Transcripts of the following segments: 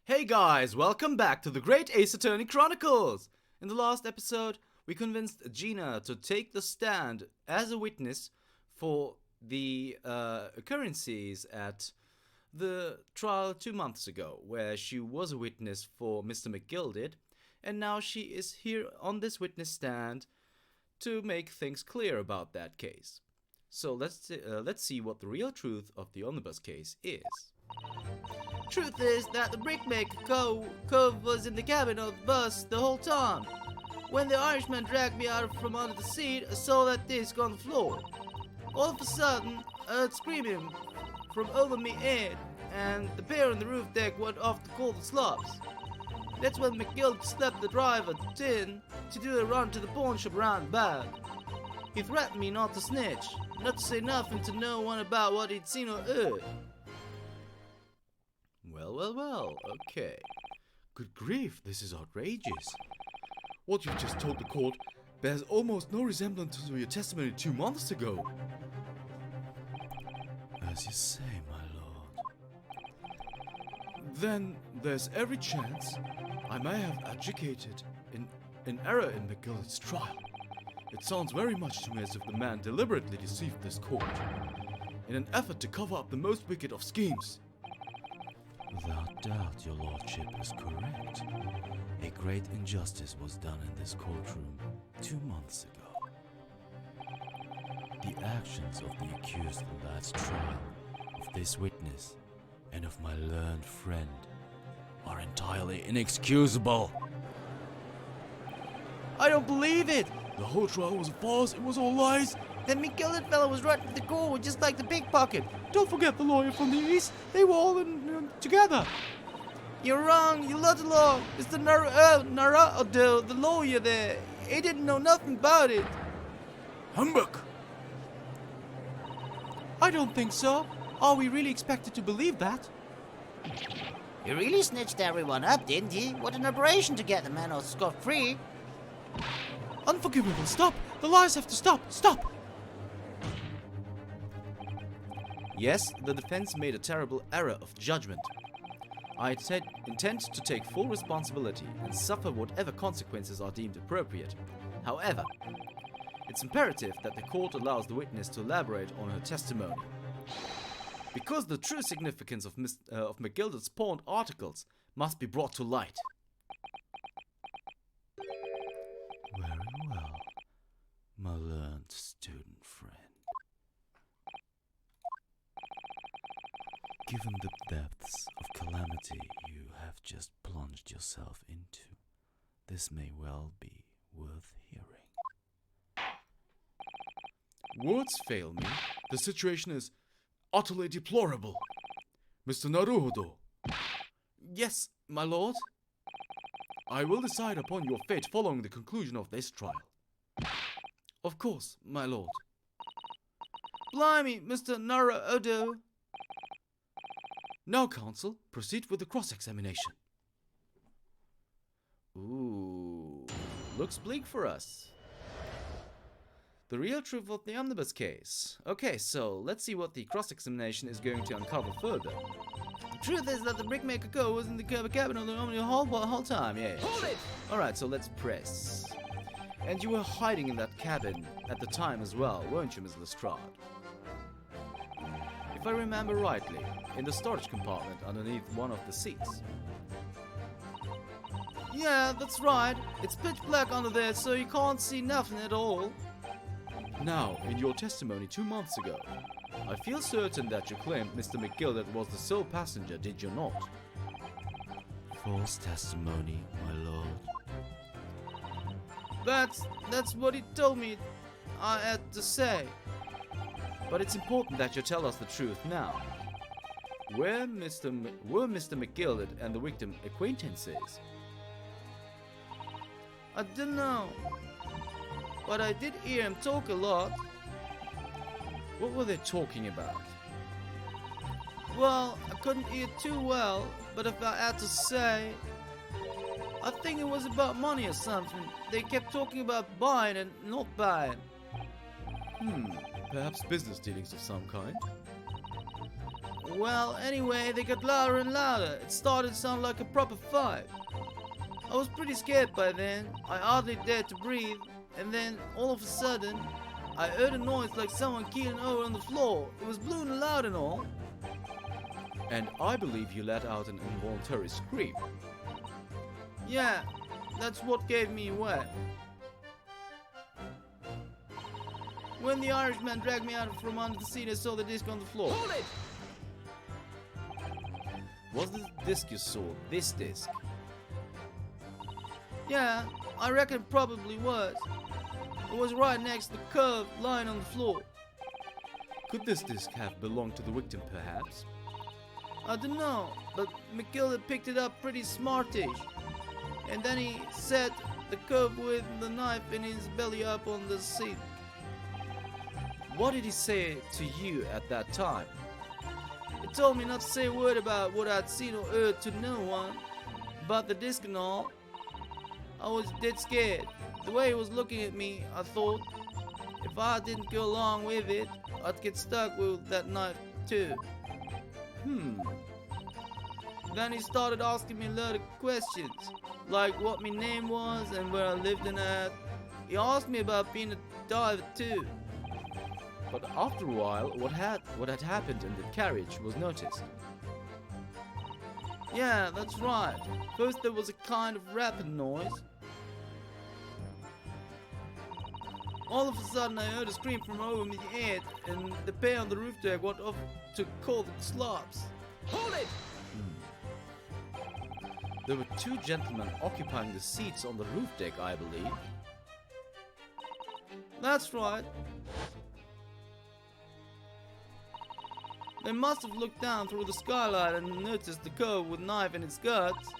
Hey guys, welcome back to the Great Ace Attorney Chronicles! In the last episode, we convinced Gina to take the stand as a witness for the occurrences at the trial 2 months ago, where she was a witness for Mr. McGilded, and now she is here on this witness stand to make things clear about that case. So let's see what the real truth of the omnibus case is. Truth is that the brickmaker Cove was in the cabin of the bus the whole time. When the Irishman dragged me out from under the seat, I saw that disc on the floor. All of a sudden, I heard screaming from over me head, and the pair on the roof deck went off to call the slobs. That's when McGill slapped the driver, Tin, to do a run to the pawn shop round back. He threatened me not to snitch, not to say nothing to no one about what he'd seen or heard. Well, okay. Good grief, this is outrageous. What you've just told the court bears almost no resemblance to your testimony 2 months ago. As you say, my lord. Then there's every chance I may have adjudicated an error in McGillet's trial. It sounds very much to me as if the man deliberately deceived this court in an effort to cover up the most wicked of schemes. Without doubt, your lordship is correct. A great injustice was done in this courtroom 2 months ago. The actions of the accused in the last trial, of this witness, and of my learned friend are entirely inexcusable. I don't believe it! The whole trial was a farce, it was all lies. That McGillet fellow was right at the core, just like the pickpocket. Don't forget the lawyer from the east. They were all together. You're wrong. You love the law. It's the Narado, the lawyer there. He didn't know nothing about it. Humbug! I don't think so. Are we really expected to believe that? You really snitched everyone up, didn't you? What an operation to get the man off scot-free. Unforgivable. Stop. The lies have to stop. Stop. Yes, the defense made a terrible error of judgment. I intend to take full responsibility and suffer whatever consequences are deemed appropriate. However, it's imperative that the court allows the witness to elaborate on her testimony. Because the true significance of McGilded's pawned articles must be brought to light. Very well, my learned student friend. Given the depths of calamity you have just plunged yourself into, this may well be worth hearing. Words fail me. The situation is utterly deplorable. Mr. Naruhodo. Yes, my lord. I will decide upon your fate following the conclusion of this trial. Of course, my lord. Blimey, Mr. Naruhodo. Now, counsel, proceed with the cross-examination. Ooh, looks bleak for us. The real truth of the omnibus case. Okay, so let's see what the cross-examination is going to uncover further. The truth is that the brickmaker Co. was in the cabin of the omnibus whole time, yeah. Hold it! Alright, so let's press. And you were hiding in that cabin at the time as well, weren't you, Miss Lestrade? If I remember rightly, in the storage compartment underneath one of the seats. Yeah, that's right. It's pitch black under there, so you can't see nothing at all. Now, in your testimony 2 months ago, I feel certain that you claimed Mr. McGilded was the sole passenger, did you not? False testimony, my lord. That's what he told me I had to say. But it's important that you tell us the truth now. Were Mr. McGilded and the victim acquaintances? I don't know. But I did hear him talk a lot. What were they talking about? Well, I couldn't hear too well, but if I had to say, I think it was about money or something. They kept talking about buying and not buying. Perhaps business dealings of some kind. Well, anyway, they got louder and louder. It started to sound like a proper fight. I was pretty scared by then. I hardly dared to breathe. And then, all of a sudden, I heard a noise like someone keeling over on the floor. It was blue and loud and all. And I believe you let out an involuntary scream. Yeah, that's what gave me away. When the Irishman dragged me out from under the seat, I saw the disc on the floor. Hold it! Was the disc you saw this disc? Yeah, I reckon it probably was. It was right next to the curve lying on the floor. Could this disc have belonged to the victim, perhaps? I don't know, but McGill picked it up pretty smartish. And then he set the curve with the knife in his belly up on the seat. What did he say to you at that time? He told me not to say a word about what I'd seen or heard to no one, about the disc and all. I was dead scared. The way he was looking at me, I thought, if I didn't go along with it, I'd get stuck with that knife too. Then he started asking me a lot of questions, like what my name was and where I lived and at. He asked me about being a diver too. But after a while, what had happened in the carriage was noticed. Yeah, that's right. First there was a kind of rapid noise. All of a sudden I heard a scream from over my head, and the pair on the roof deck went off to call the slobs. Hold it! There were two gentlemen occupying the seats on the roof deck, I believe. That's right. They must have looked down through the skylight and noticed the curve with knife in its guts.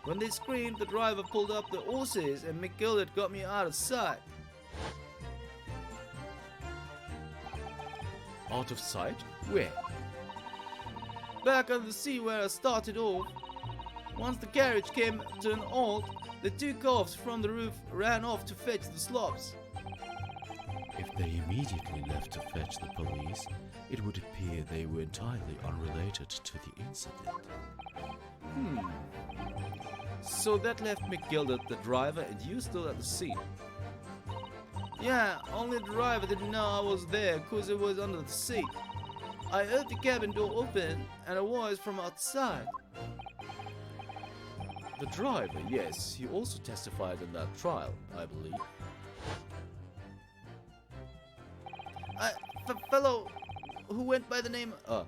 When they screamed, the driver pulled up the horses and McGill got me out of sight. Out of sight? Where? Back on the sea where I started off. Once the carriage came to an halt, the two calves from the roof ran off to fetch the slops. If they immediately left to fetch the police, it would appear they were entirely unrelated to the incident. So that left McGilded, the driver, and you still at the scene. Yeah, only the driver didn't know I was there because it was under the seat. I heard the cabin door open and a voice from outside. The driver, yes, he also testified in that trial, I believe. A fellow who went by the name of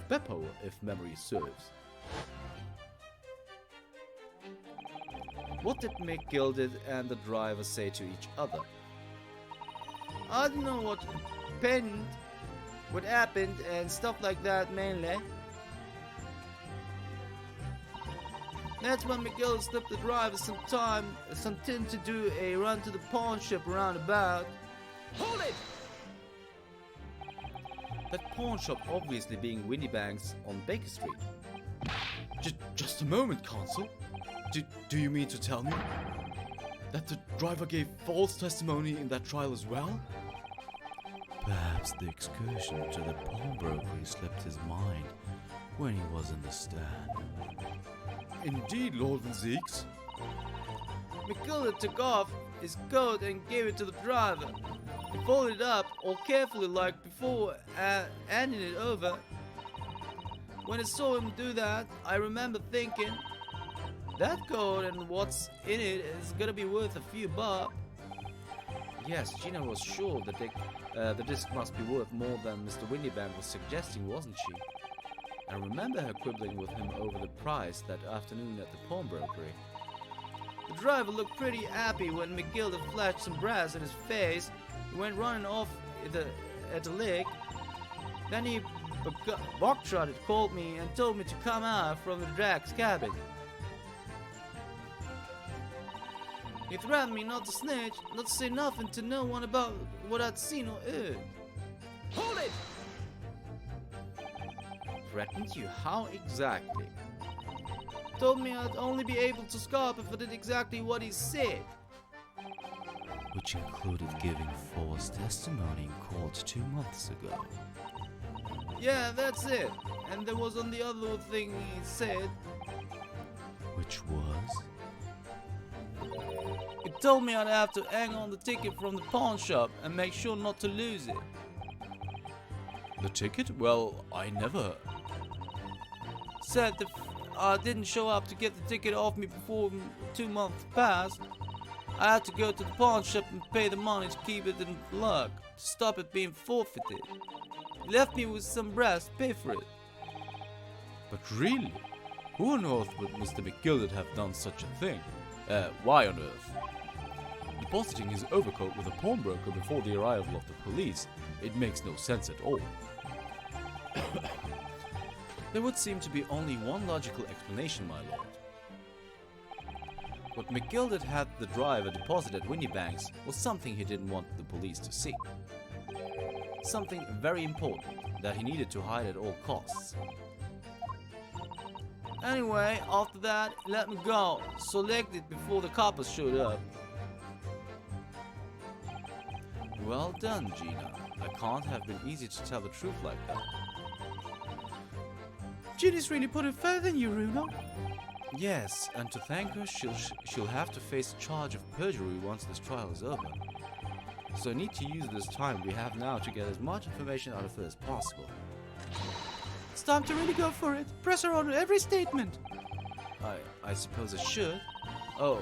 Beppo, if memory serves. What did McGilded and the driver say to each other? I don't know what happened and stuff like that mainly. That's when McGill slipped the driver something to do a run to the pawn shop roundabout. Hold it! That pawn shop obviously being Winnie Banks on Baker Street. Just a moment, Consul. Do you mean to tell me that the driver gave false testimony in that trial as well? Perhaps the excursion to the pawnbrokery slipped his mind when he was in the stand. Indeed, Lord Van Zeeks. McGill took off his coat and gave it to the driver. He folded it up all carefully like before, handing it over. When I saw him do that, I remember thinking, that coat and what's in it is gonna be worth a few bucks. Yes, Gina was sure that the disc must be worth more than Mr. Windybank was suggesting, wasn't she? I remember her quibbling with him over the price that afternoon at the pawnbrokery. The driver looked pretty happy when McGilda flashed some brass in his face. He went running off at a lick. Then he bog-trotted, called me and told me to come out from the drag's cabin. He threatened me not to snitch, not to say nothing to no one about what I'd seen or heard. Hold it! Threatened you? How exactly? Told me I'd only be able to scarp if I did exactly what he said. Which included giving false testimony in court 2 months ago. Yeah, that's it. And there was on the other thing he said. Which was? He told me I'd have to hang on the ticket from the pawn shop and make sure not to lose it. The ticket? Well, I never... Said if I didn't show up to get the ticket off me before 2 months passed, I had to go to the pawn shop and pay the money to keep it in luck, to stop it being forfeited. He left me with some brass to pay for it. But really? Who on earth would Mr. McGildet have done such a thing? Why on earth? Depositing his overcoat with a pawnbroker before the arrival of the police, it makes no sense at all. There would seem to be only one logical explanation, my lord. What McGildet had the driver deposit at Winniebank's was something he didn't want the police to see. Something very important that he needed to hide at all costs. Anyway, after that, let me go. Select it before the coppers showed up. Well done, Gina. I can't have been easy to tell the truth like that. Ginny's really put it further than you, Runo. Yes, and to thank her, she'll have to face a charge of perjury once this trial is over. So I need to use this time we have now to get as much information out of her as possible. It's time to really go for it. Press her on every statement. I suppose I should. Oh,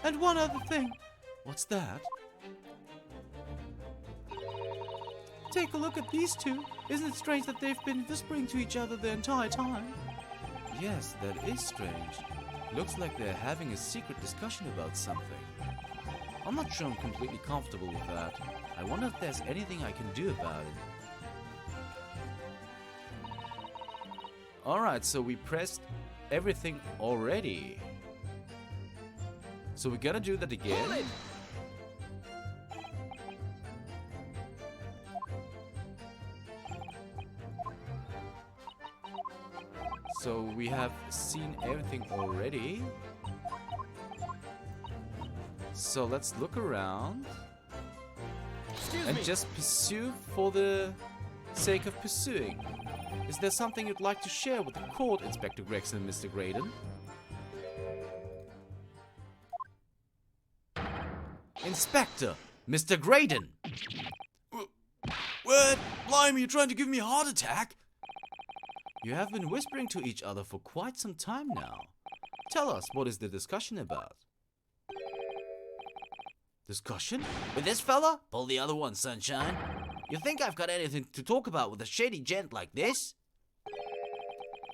and one other thing. What's that? Take a look at these two. Isn't it strange that they've been whispering to each other the entire time? Yes, that is strange. Looks like they're having a secret discussion about something. I'm not sure I'm completely comfortable with that. I wonder if there's anything I can do about it. Alright, so we pressed everything already. So we're gonna do that again. So we have seen everything already. So let's look around and just pursue for the sake of pursuing. Is there something you'd like to share with the court, Inspector Gregson and Mr. Graydon? Inspector, Mr. Graydon! What? Blimey, you trying to give me a heart attack? You have been whispering to each other for quite some time now. Tell us, what is the discussion about? Discussion? With this fella? Pull the other one, sunshine. You think I've got anything to talk about with a shady gent like this?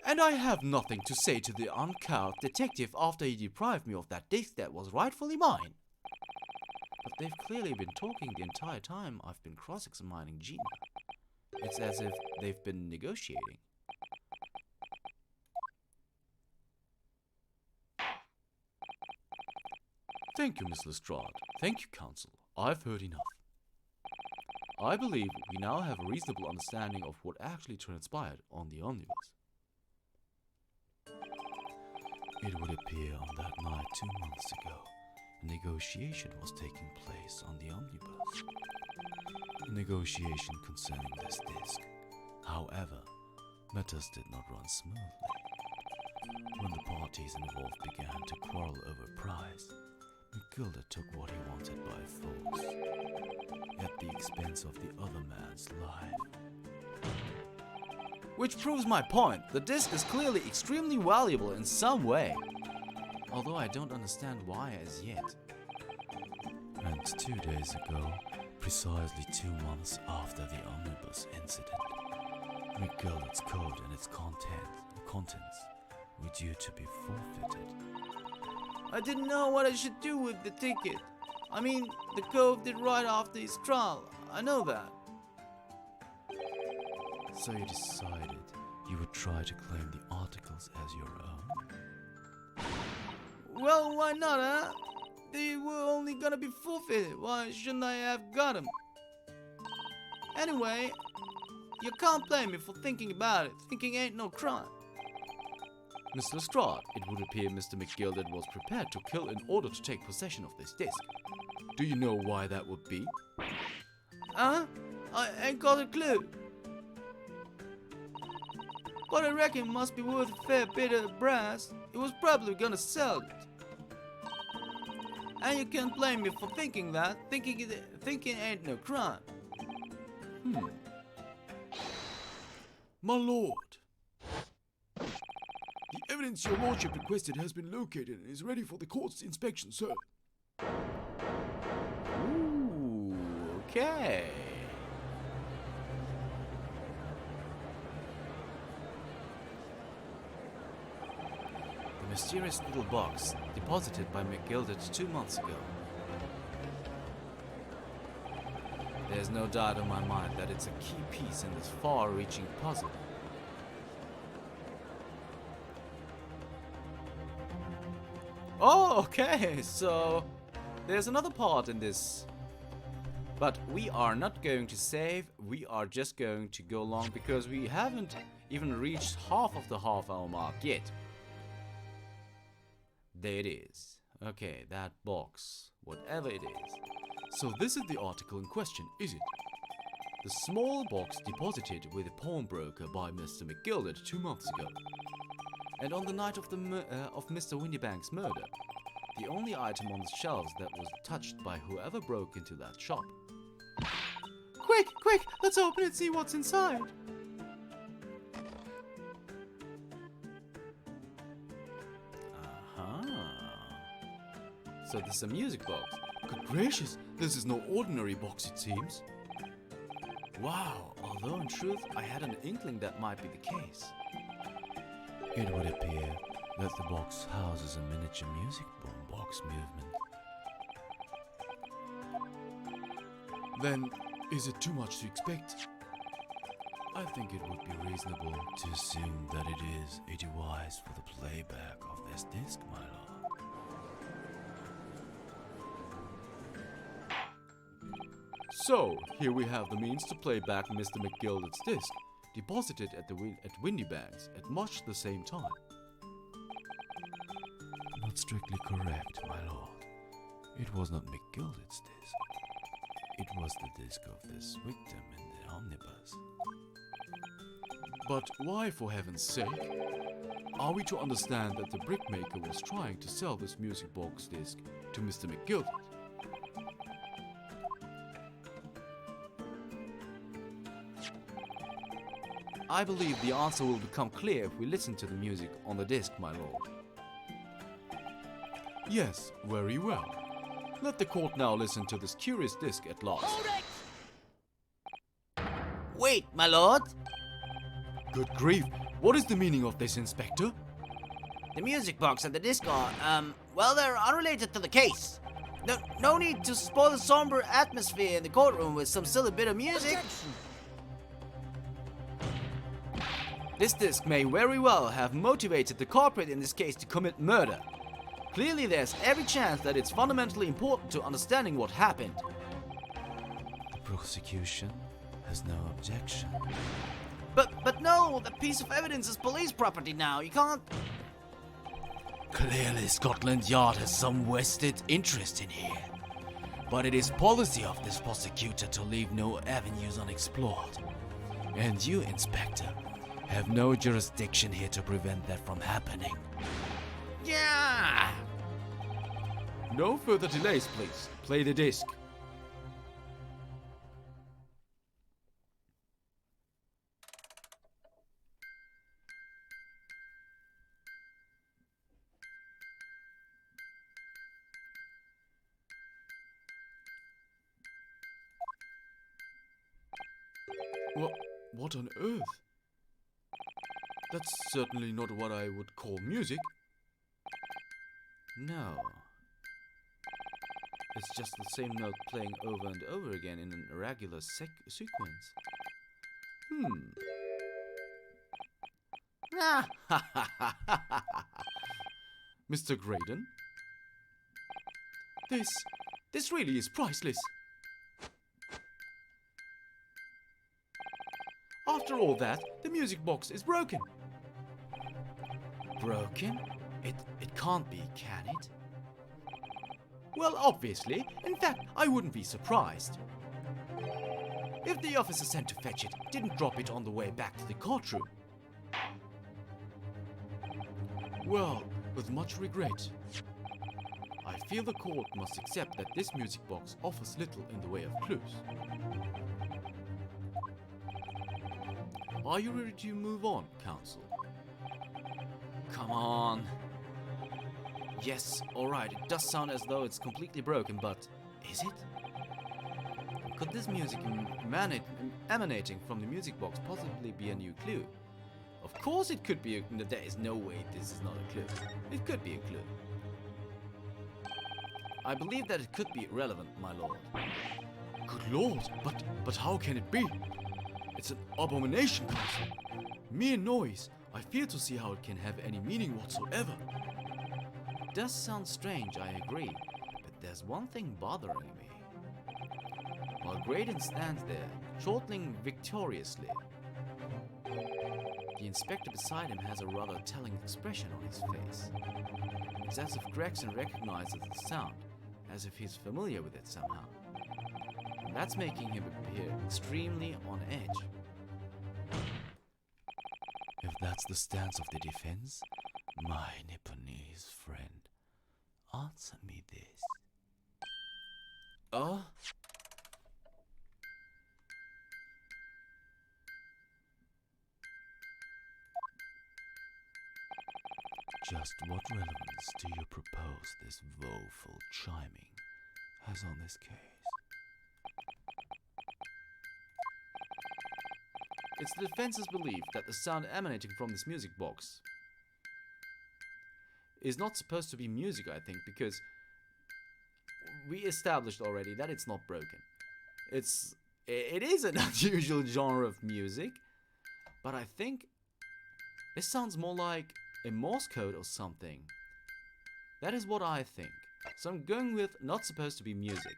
And I have nothing to say to the uncouth detective after he deprived me of that disc that was rightfully mine. But they've clearly been talking the entire time I've been cross-examining Gina. It's as if they've been negotiating. Thank you, Miss Lestrade. Thank you, Counsel. I've heard enough. I believe we now have a reasonable understanding of what actually transpired on the omnibus. It would appear on that night 2 months ago, a negotiation was taking place on the omnibus. A negotiation concerning this disc. However, matters did not run smoothly. When the parties involved began to quarrel over price, McGildet took what he wanted by force, at the expense of the other man's life. Which proves my point. The disc is clearly extremely valuable in some way. Although I don't understand why as yet. And 2 days ago, precisely 2 months after the omnibus incident, McGillet's coat and its contents were due to be forfeited. I didn't know what I should do with the ticket. I mean, the cove did right after his trial. I know that. So you decided you would try to claim the articles as your own? Well, why not, huh? They were only gonna be forfeited. Why shouldn't I have got them? Anyway, you can't blame me for thinking about it. Thinking ain't no crime. Miss Lestrade, it would appear Mr. McGildet was prepared to kill in order to take possession of this disc. Do you know why that would be? Huh? I ain't got a clue. but I reckon it must be worth a fair bit of brass. It was probably gonna sell it. And you can't blame me for thinking that. Thinking ain't no crime. My lord, the evidence your lordship requested has been located and is ready for the court's inspection, sir. Ooh, okay. The mysterious little box deposited by McGilded 2 months ago. There's no doubt in my mind that it's a key piece in this far-reaching puzzle. Oh, okay, so there's another part in this. But we are not going to save, we are just going to go along because we haven't even reached half of the half-hour mark yet. There it is. Okay, that box, whatever it is. So this is the article in question, is it? The small box deposited with a pawnbroker by Mr. McGilded 2 months ago. And on the night of of Mr. Windybank's murder, the only item on the shelves that was touched by whoever broke into that shop. Quick, quick, let's open and see what's inside. So this is a music box. Good gracious, this is no ordinary box, it seems. Wow, although in truth I had an inkling that might be the case. It would appear that the box houses a miniature music box movement. Then, is it too much to expect? I think it would be reasonable to assume that it is a device for the playback of this disc, my lord. So, here we have the means to play back Mr. McGilded's disc, deposited at Windybank's at much the same time. Not strictly correct, my lord. It was not McGilded's disc. It was the disc of this victim in the omnibus. But why, for heaven's sake? Are we to understand that the brickmaker was trying to sell this music box disc to Mr. McGilded? I believe the answer will become clear if we listen to the music on the disc, my lord. Yes, very well. Let the court now listen to this curious disc at last. Wait, my lord. Good grief, what is the meaning of this, Inspector? The music box and the disc are, well, they're unrelated to the case. No need to spoil the somber atmosphere in the courtroom with some silly bit of music. This disc may very well have motivated the culprit in this case to commit murder. Clearly there's every chance that it's fundamentally important to understanding what happened. The prosecution has no objection. But no, the piece of evidence is police property now. You can't... Clearly Scotland Yard has some vested interest in here. But it is policy of this prosecutor to leave no avenues unexplored. And you, Inspector, have no jurisdiction here to prevent that from happening. Yeah! No further delays, please. Play the disc. What on earth? That's certainly not what I would call music. No. It's just the same note playing over and over again in an irregular sequence. Mr. Graydon? This really is priceless. After all that, the music box is broken. Broken? It can't be, can it? Well, obviously. In fact, I wouldn't be surprised. If the officer sent to fetch it didn't drop it on the way back to the courtroom. Well, with much regret, I feel the court must accept that this music box offers little in the way of clues. Are you ready to move on, counsel? Come on. Yes, alright, it does sound as though it's completely broken, but is it? Could this music emanating from the music box possibly be a new clue? Of course it could be. There is no way this is not a clue. It could be a clue. I believe that it could be relevant, my lord. Good lord, but how can it be? It's an abomination, counsel. Mere noise. I fear to see how it can have any meaning whatsoever. It does sound strange, I agree, but there's one thing bothering me. While Graydon stands there, chortling victoriously, the inspector beside him has a rather telling expression on his face. It's as if Gregson recognizes the sound, as if he's familiar with it somehow. And that's making him appear extremely on edge. If that's the stance of the defense, my Nipponese friend, answer me this. Just what relevance do you propose this woeful chiming has on this case? It's the defense's belief that the sound emanating from this music box is not supposed to be music, I think, because we established already that it's not broken. It is an unusual genre of music, but I think this sounds more like a Morse code or something. That is what I think. So I'm going with not supposed to be music.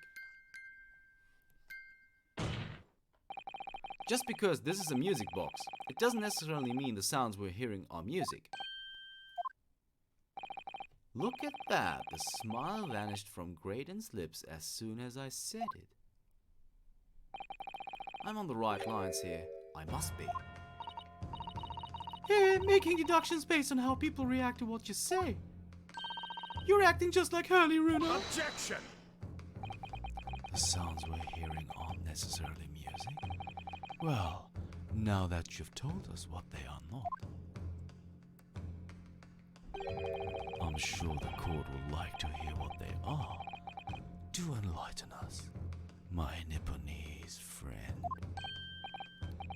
Just because this is a music box, it doesn't necessarily mean the sounds we're hearing are music. Look at that, the smile vanished from Graydon's lips as soon as I said it. I'm on the right lines here. I must be. Hey, making deductions based on how people react to what you say. You're acting just like Hurley, Runo. Objection! The sounds we're hearing aren't necessarily music. Well, now that you've told us what they are not, I'm sure the court would like to hear what they are. Do enlighten us, my Nipponese friend.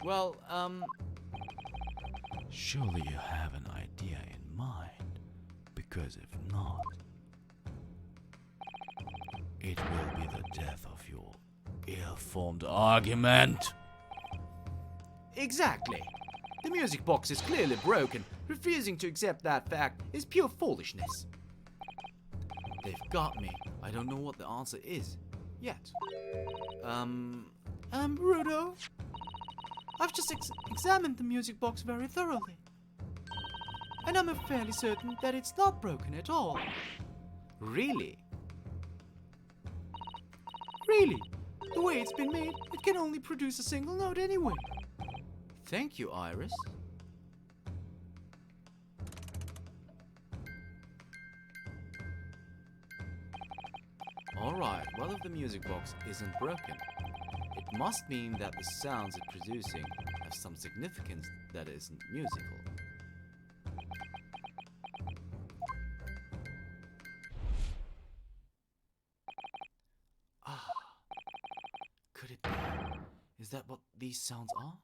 Well, Surely you have an idea in mind, because if not, it will be the death of your ill-formed argument. exactly. The music box is clearly broken. Refusing to accept that fact is pure foolishness. They've got me. I don't know what the answer is yet. Rudo? I've just examined the music box very thoroughly. And I'm fairly certain that it's not broken at all. Really? Really? The way it's been made, it can only produce a single note anyway. Thank you, Iris. Alright, well, if the music box isn't broken, it must mean that the sounds it's producing have some significance that isn't musical. Ah, could it be? Is that what these sounds are?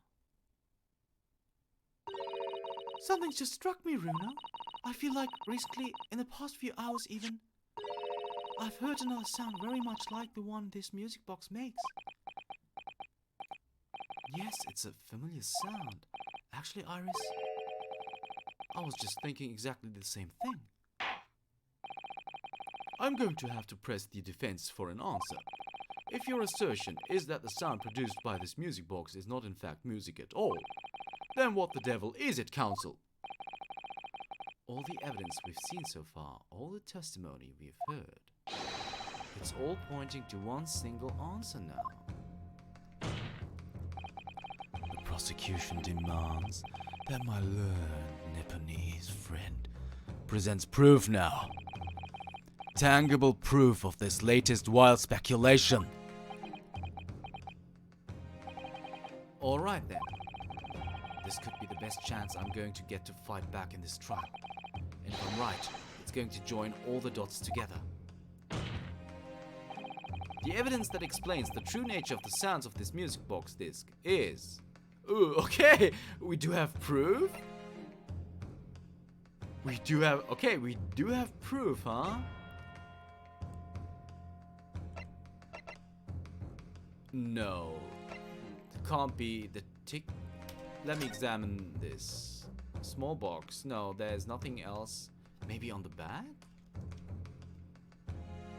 Something's just struck me, Runo. I feel like recently, in the past few hours even, I've heard another sound very much like the one this music box makes. Yes, it's a familiar sound. Actually, Iris, I was just thinking exactly the same thing. I'm going to have to press the defense for an answer. If your assertion is that the sound produced by this music box is not in fact music at all, then what the devil is it, counsel? All the evidence we've seen so far, all the testimony we've heard, it's all pointing to one single answer now. The prosecution demands that my learned Nipponese friend presents proof now. Tangible proof of this latest wild speculation. Alright then. This could be the best chance I'm going to get to fight back in this trial. And if I'm right, it's going to join all the dots together. The evidence that explains the true nature of the sounds of this music box disc is... Ooh, okay, we do have proof? We do have proof, huh? No. It can't be the tick. Let me examine this. Small box. No, there's nothing else. Maybe on the back?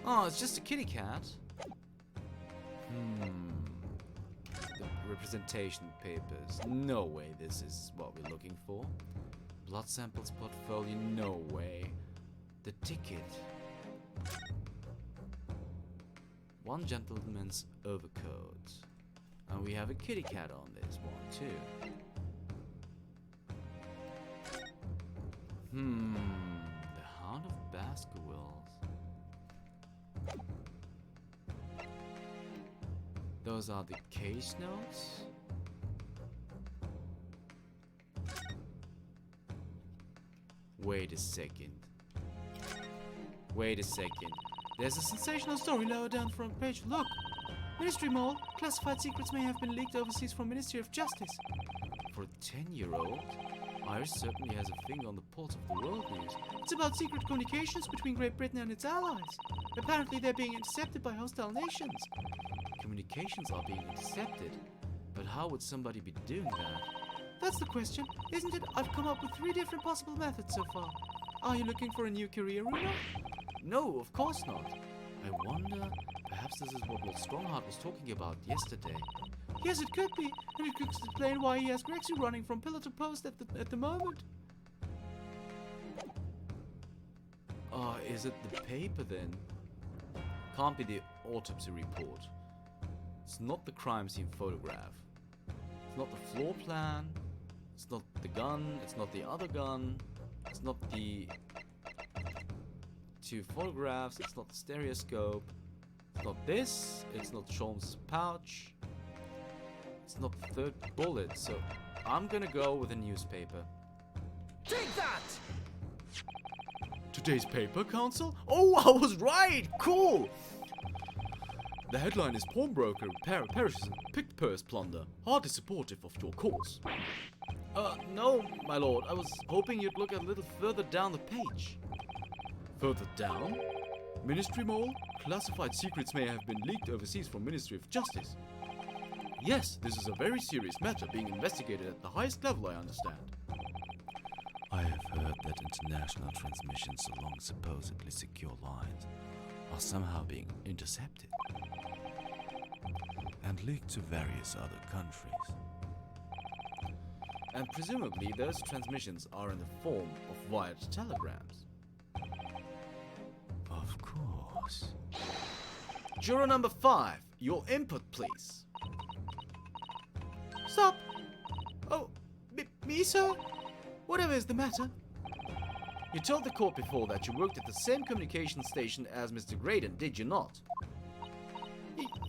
Oh, it's just a kitty cat. The representation papers. No way this is what we're looking for. Blood samples portfolio. No way. The ticket. One gentleman's overcoat. And we have a kitty cat on this one too. The Hound of Baskervilles. Those are the case notes. Wait a second. There's a sensational story lower down the front page. Look! Ministry Mall. Classified secrets may have been leaked overseas from Ministry of Justice. For a 10-year-old, Iris certainly has a finger on the pulse of the world news. It's about secret communications between Great Britain and its allies. Apparently they're being intercepted by hostile nations. Communications are being intercepted. But how would somebody be doing that? That's the question, isn't it? I've come up with 3 different possible methods so far. Are you looking for a new career, Runa? No, of course not. I wonder, perhaps this is what Lord Strongheart was talking about yesterday. Yes, it could be, and it could explain why he has Grexy running from pillar to post at the moment. Is it the paper then? Can't be the autopsy report. It's not the crime scene photograph. It's not the floor plan. It's not the gun. It's not the other gun. It's not the 2 photographs. It's not the stereoscope. It's not this. It's not Sholmes' pouch. It's not the 3rd bullet. So I'm gonna go with a newspaper. Take that! Today's paper, Council? Oh, I was right! Cool! The headline is Pawnbroker perishes in picked purse plunder. Hardly supportive of your cause. No, my lord. I was hoping you'd look a little further down the page. Further down? Ministry Mall? Classified secrets may have been leaked overseas from Ministry of Justice. Yes, this is a very serious matter being investigated at the highest level, I understand. I have heard that international transmissions along supposedly secure lines are somehow being intercepted and leaked to various other countries. And presumably those transmissions are in the form of wired telegrams. Of course. Juror number 5, your input, please. Stop! Oh, me, sir? Whatever is the matter? You told the court before that you worked at the same communication station as Mr. Graydon, did you not?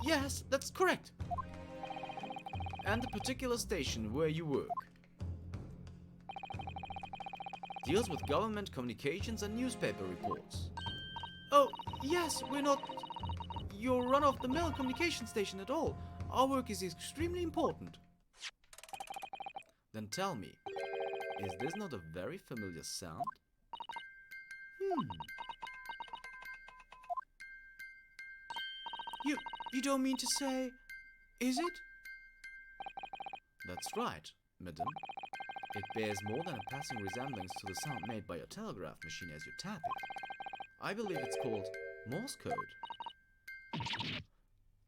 Yes, that's correct. And the particular station where you work deals with government communications and newspaper reports. Oh, yes, we're not your run-of-the-mill communication station at all. Our work is extremely important. Then tell me, is this not a very familiar sound? You don't mean to say, is it? That's right, madam. It bears more than a passing resemblance to the sound made by your telegraph machine as you tap it. I believe it's called Morse code.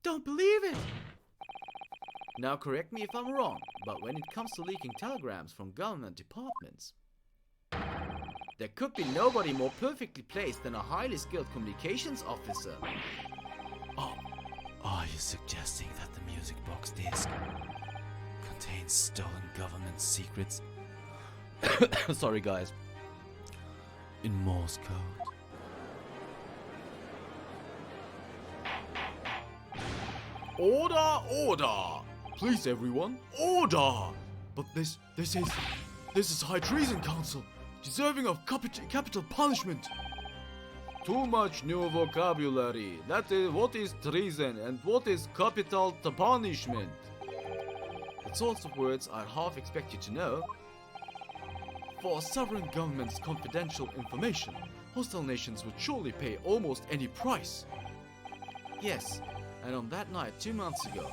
Don't believe it! Now correct me if I'm wrong, but when it comes to leaking telegrams from government departments, there could be nobody more perfectly placed than a highly skilled communications officer. Oh, are you suggesting that the music box disc contains stolen government secrets? Sorry guys. in Morse code. Order, order! Please, everyone, order! But this is high treason, Council, deserving of capital punishment. Too much new vocabulary. That is what is treason and what is capital punishment. The sorts of words I half expect you to know. For a sovereign government's confidential information, hostile nations would surely pay almost any price. Yes, and on that night 2 months ago,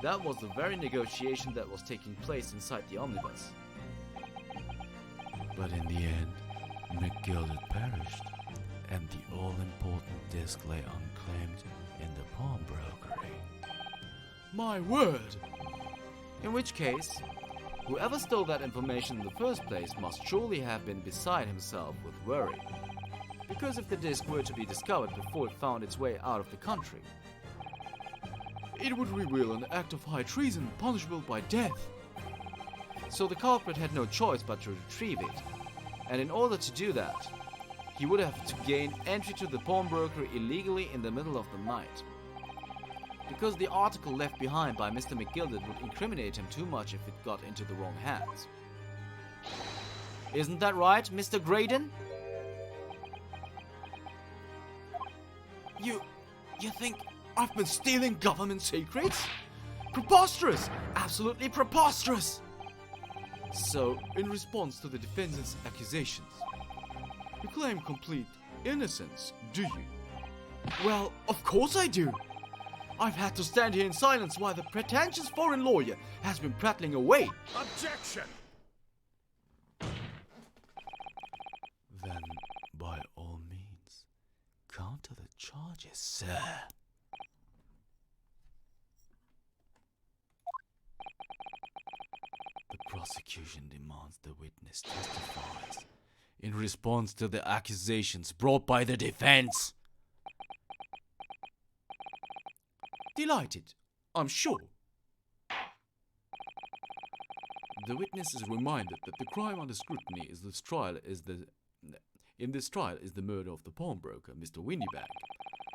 that was the very negotiation that was taking place inside the omnibus. But in the end, McGilded perished, and the all-important disc lay unclaimed in the pawnbrokery. My word! In which case, whoever stole that information in the first place must surely have been beside himself with worry. Because if the disc were to be discovered before it found its way out of the country, it would reveal an act of high treason punishable by death. So the culprit had no choice but to retrieve it, and in order to do that, he would have to gain entry to the pawnbroker illegally in the middle of the night. Because the article left behind by Mr. McGilded would incriminate him too much if it got into the wrong hands. Isn't that right, Mr. Graydon? You think I've been stealing government secrets? Preposterous! Absolutely preposterous! So, in response to the defense's accusations, you claim complete innocence, do you? Well, of course I do! I've had to stand here in silence while the pretentious foreign lawyer has been prattling away. Objection! Then, by all means, counter the charges, sir. The prosecution demands the witness testifies in response to the accusations brought by the defense. Delighted, I'm sure. The witness is reminded that the crime under scrutiny in this trial is the murder of the pawnbroker, Mr. Windybag.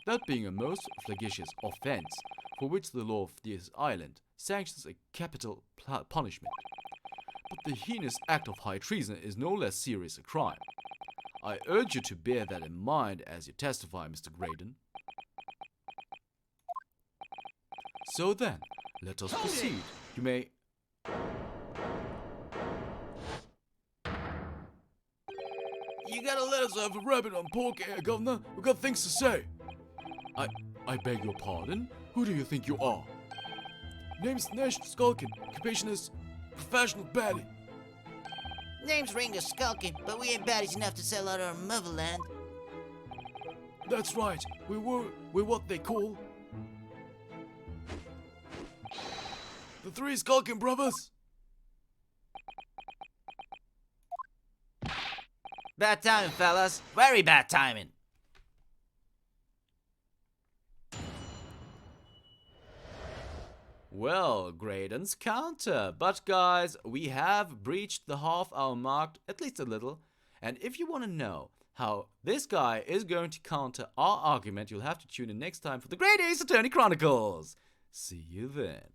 That being a most flagitious offense, for which the law of this island sanctions a capital punishment. But the heinous act of high treason is no less serious a crime. I urge you to bear that in mind as you testify, Mr. Graydon. So then, let us proceed. You may... You gotta let us have a rabbit on pork here, Governor. We've got things to say. I beg your pardon? Who do you think you are? Name's Nash Skulkin. Occupation is professional baddie. Name's Ringo Skulkin, but we ain't baddies enough to sell out our motherland. That's right. We're what they call the Three Skulkin Brothers. Bad timing, fellas. Very bad timing. Well, Graydon's counter. But guys, we have breached the half-hour mark, at least a little. And if you want to know how this guy is going to counter our argument, you'll have to tune in next time for the Great Ace Attorney Chronicles. See you then.